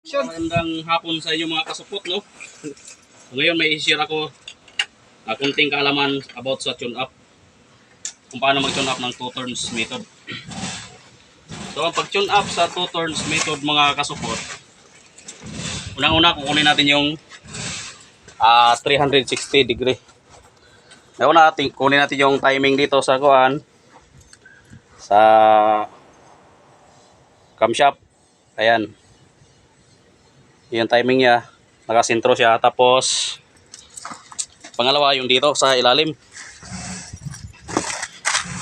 Magandang hapon sa inyo mga kasupot, no? Ngayon may i-share ako kunting kaalaman about sa tune up. Kung paano mag-tune up ng 2 turns method. So ang pag-tune up sa 2 turns method mga kasupot, unang-una kukunin natin yung 360 degree. Una kunin natin yung timing dito sa kuan sa camshaft. Ayan. Yung timing niya, nakasintro siya. Tapos pangalawa yung dito sa ilalim,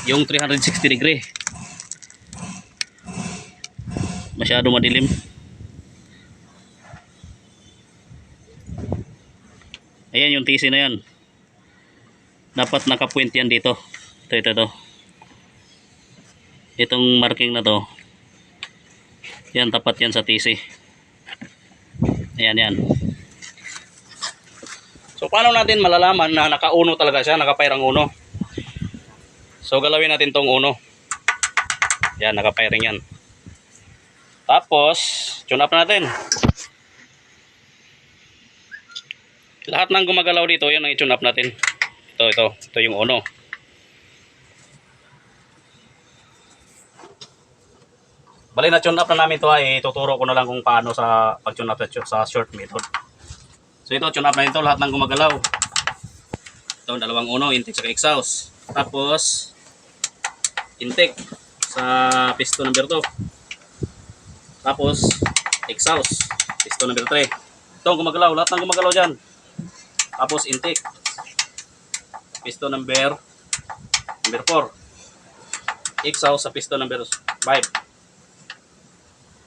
yung 360 degree. Masyado madilim. Ayan yung TC na yan. Dapat nakapoint yan dito. Ito. Itong marking na to. Yan, tapat yan sa TC. Ayan. So paano natin malalaman na naka-uno talaga siya, naka-firing uno? So galawin natin tong uno. Yan, naka-firing yan. Tapos, tune up natin. Lahat ng gumagalaw dito, yan ang i-tune up natin. Ito yung uno. Bali na tune up na namin ito ay tuturo ko na lang kung paano sa pag-tune up sa short method. So ito, tune up na ito, lahat ng gumagalaw. Ito, dalawang uno, intake sa exhaust. Tapos, intake sa piston number 2. Tapos, exhaust, piston number 3. Ito, gumagalaw, lahat ng gumagalaw dyan. Tapos, intake, piston number 4. Exhaust sa piston number 5.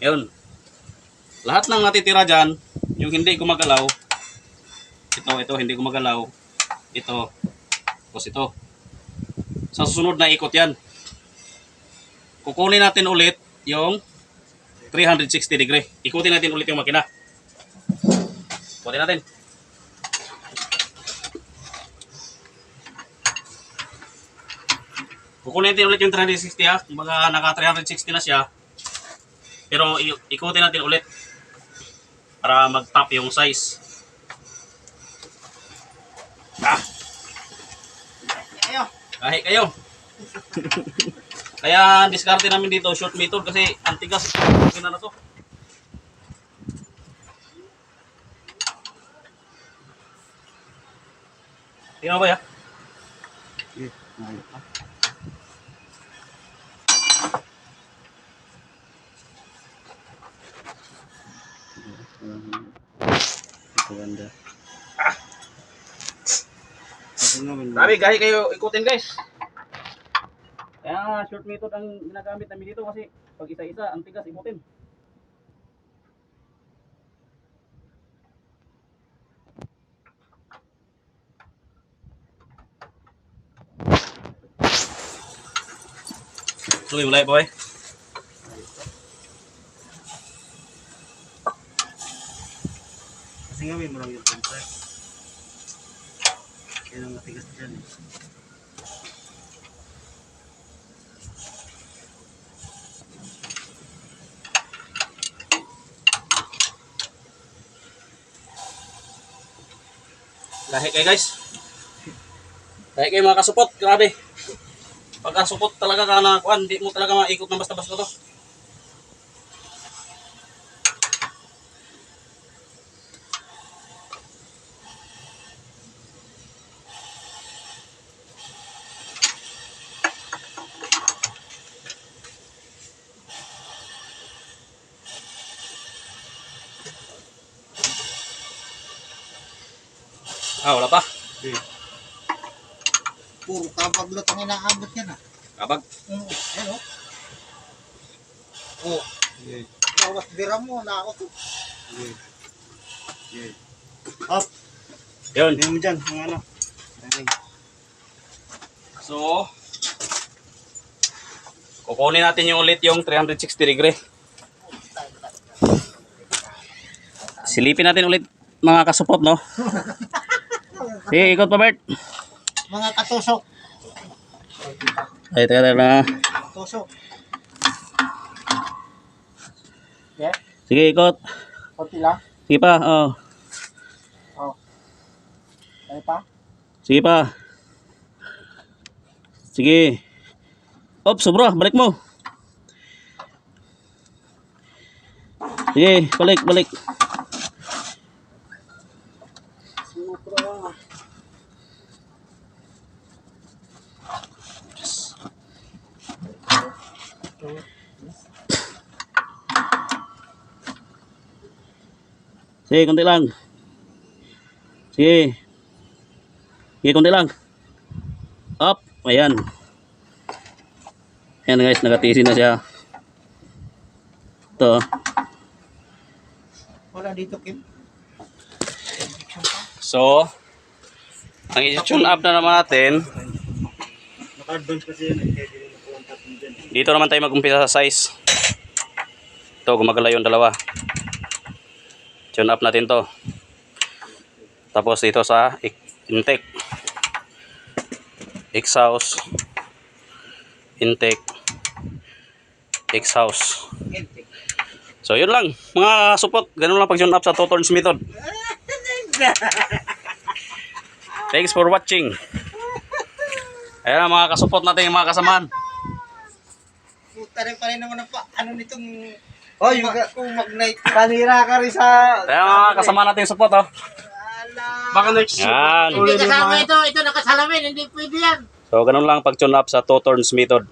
Yun. Lahat ng natitira dyan, yung hindi gumagalaw, ito hindi gumagalaw, ito, tapos ito. Sa susunod na ikot yan. Kukunin natin ulit yung 360 degree. Ikutin natin ulit yung makina. Ikutin natin. Kukunin natin ulit yung 360 ha. Kumbaga naka 360 na siya. Pero ikutin natin ulit para mag-top yung size. Kahit kayo. Kaya diskarte namin dito short method kasi antigas na to. Tingnan ba ya? Grabe, kahit kayo ikutin guys. Kaya short method ang ginagamit namin dito kasi pag isa-isa ang tigas ikutin. Tuloy mulai boy. Kasi nga may marami yung contract. Kaya nang matigas dyan eh. Lahi kayo guys. Lahi kayo mga kasupot. Grabe. Pagkasupot talaga ka na kuan, hindi mo talaga maikot ng basta-basta to. Wala pa. Puro kabag lang ang inaabot yan ah. Kabag. Ayan o. Oh. Bawat bira mo, naako to. Up. Yun. Hindi mo dyan, ang ano. So, kukunin natin yung ulit yung 360 degree. Silipin natin ulit mga kasupot, no? Sige, ikot pa Bert. Mga katusok. Ay, teka na. Tusok. Sige, ikot. Konti lang. Sige pa, oh. Oh. Kaya pa? Sige pa. Sige. Op, sobra. Balik mo. Sige, balik, balik. Sobra. Sige, konti lang. Sige. Sige, konti lang. Up. Ayan. Ayan guys, nagatisi na siya. Ito. Wala dito, Kim. So, ang i-tune up na naman natin. Naka-advance kasi yun. Kaya hindi mo nakuha ang dyan. Dito naman tayo mag-umpisa sa size. Ito, gumagalaw yung dalawa. Tune up natin to. Tapos dito sa intake. Exhaust. Intake. Exhaust. So, yun lang. Mga support. Ganun lang pag-tune up sa two turns method. Thanks for watching. Ayan ang mga kasupot natin, yung mga kasamahan. Puta rin pa rin naman ang ano nitong... Oh, yung mag-night. Kanira ka rin sa... Ayan ang mga kasamahan natin yung support, oh. Baka next Yan. Hindi kasama ito. Ito nakasalamin. Hindi pwede yan. So, ganun lang pag-tune up sa two turns method.